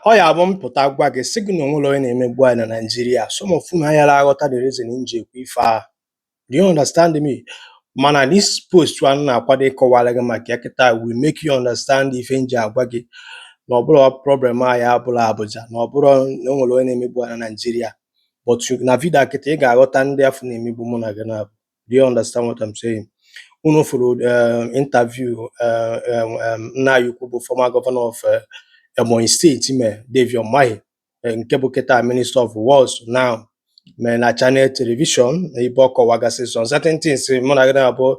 ọ ya bụ mpụta gwa gị sị gị na onwere onye na-emegbu anyị na Nigeria. Some of unu anya aghọta the reason nji ekwu ife a. Do you understand me? Mana this post one na-akwado ịkọwara gị maka ya kịta will make you understand ife nji agwa gị na ọ bụrụ problem anyị abụla Abuja na ọ bụrụ na onwere onye na-emegbu anyị na Nigeria. But na video kịta ị ga-aghọta ndị afọ na-emegbu mụ na gị na. Do you understand what I'm saying? Unu furu interview nna ya ukwu bụ former governor of Ebonyi State, Umahi, nke bụ kịta Minister of Works now, na channel television ebe ọ kọwagasị some certain things mụ na gị na-abụ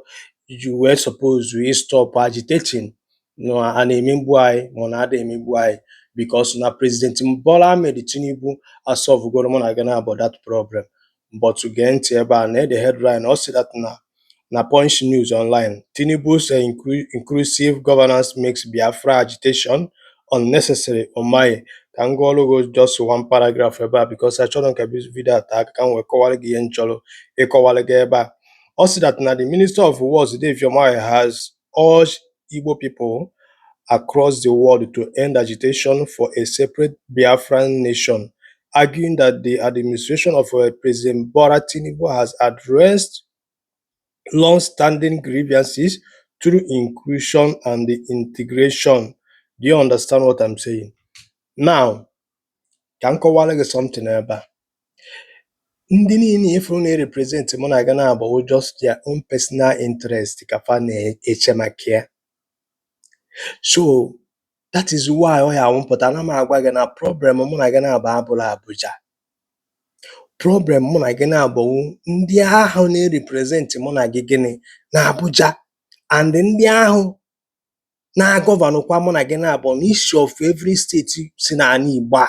you were supposed to stop agitating no a na-emegbu anyị ma na ada emegbu anyị because na President Bola Ahmed Tinubu asolvegoro mụ na gị na-abụ that problem. But to get ntị ebe a na the headline ọ sị that na Punch News online, Tinubu's inclusive governance makes Biafra agitation unnecessary. Umahi, can go just one paragraph about because I don't have this video attack. Can we call again cholo? Also that now the Minister of Works, Umahi, has urged Igbo people across the world to end agitation for a separate Biafran nation, arguing that the administration of President Bola Tinubu has addressed long-standing grievances through inclusion and the integration. Do you understand what I'm saying? Now, can I get something about? Ndị niile ifuru na-represent mụ na gị na-abụ just their own personal interest ka fa na-eche maka ya. So that is why ọ ya pụta na m agwa gị na problem mụ na gị na-abụ abụla Abuja. Problem mụ na gị na-abụ ndị ahụ na-represent mụ na gị gịnị na Abuja and ndị ahụ na-agọvanụkwa mụ na gị na-abụ n'isi of every state si n'ala Igbo a.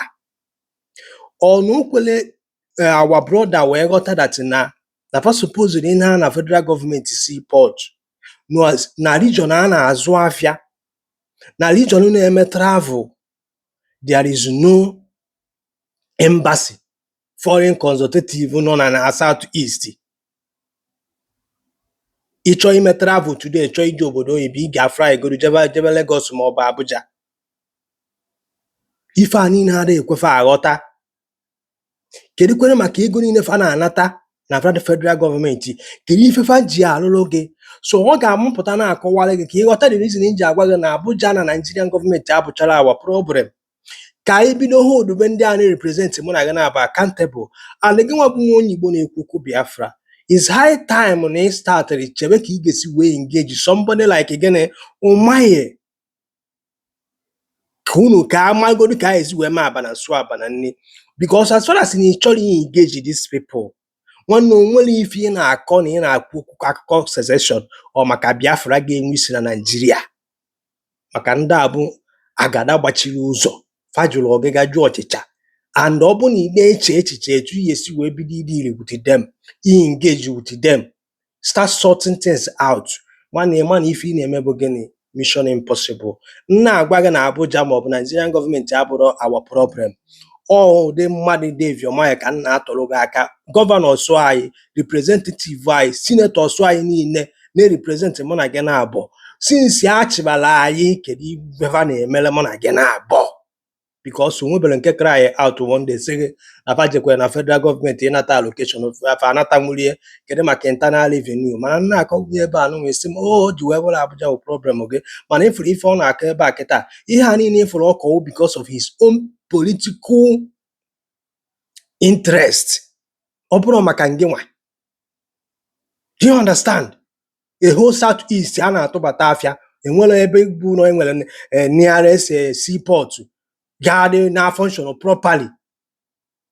Ọnụkwele our brother wee ghọta that na fa supposedly na federal government seaport na region a na-azụ afịa na region na-eme travel, there is no embassy foreign consultative nọ na south east. Ịchọ ime travel today, chọọ ije obodo oyibo, ị ga-afra egoro jebe Lagos ma ọ bụ Abuja. Ife a niile ha ekwefe aghọta. Kedu kwere maka ego niile fa na-anata na federal government? Kedu ife fa ji alụlụ gị? So ọ ga-amụpụta na-akọwara gị ka ịghọta the reason iji agwa gị na Abuja na Nigerian government abụchara our problem. Ka anyị bido hodube ndị a na-represent mụ na gị na-abụ accountable. And gị nwa bụ nwa onye Igbo na-ekwu okwu Biafra, it's high time na ị startịrị chebe ka ị ga-esi wee engage somebody like gịnị Umahi ka unu ka amagodu ka esi wee ma abana su abana nne. Because as far as na ị chọrọ engage these people, nwanne onwere ife ị na-akọ na ị na-akwu akụkọ secession ọ maka Biafra ga-enwe isi na Nigeria. Maka ndị a bụ agada gbachiri ụzọ fajụrụ ọgịga jụ ọchịcha, and ọ bụ na ị na-eche echiche etu ihe si wee bido idiri with them, engage with them, start sorting things out. Nwanne mana ife ị na-eme bụ gịnị? Mission impossible. Nna agwa gị na Abuja ma ọ bụ Nigerian government abụrụ our problem. All the mmadụ Umahi ka nna atọrọ gị aka. Gọvanọ sụ anyị, representative anyị, senator sụ anyị niile na-represent mụ na gị na-abụ. Since ya chịbara anyị, kedu ife na-emele mụ na gị na-abụ? Because onwebere nke cry out one day say na fajekwe na federal government ịnata allocation fa anata nwulie kedu maka internal revenue. Mana nna akọgbu ebe a nwe isi o ji wee were Abuja bụ problem gị. Mana ifuru ife ọ na-akọ ebe a kịta ihe a niile ifuru ọkọ because of his own political interest. Ọ bụrụ maka ngị nwa. Do you understand? A whole south east a na-atụbata afịa enwere ebe bụ na enwere nearest seaport garden now function properly.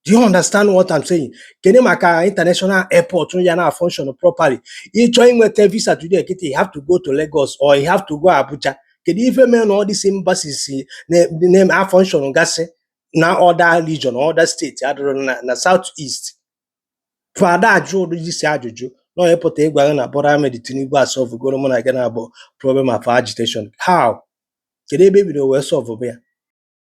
Do you understand what I'm saying? Kedu maka international airport ya na function properly? You join with a visa today, you have to go to Lagos or you have to go Abuja. Kedu ife men all these embassies name a function gasị na other region, other states na southeast. Fada ajụjụ isi ajụjụ no airport egwara na Bola Ahmed Tinubu asolve goro mụ na gị na-abụ problem of agitation. How? Kedu ebe bido wee solve ya?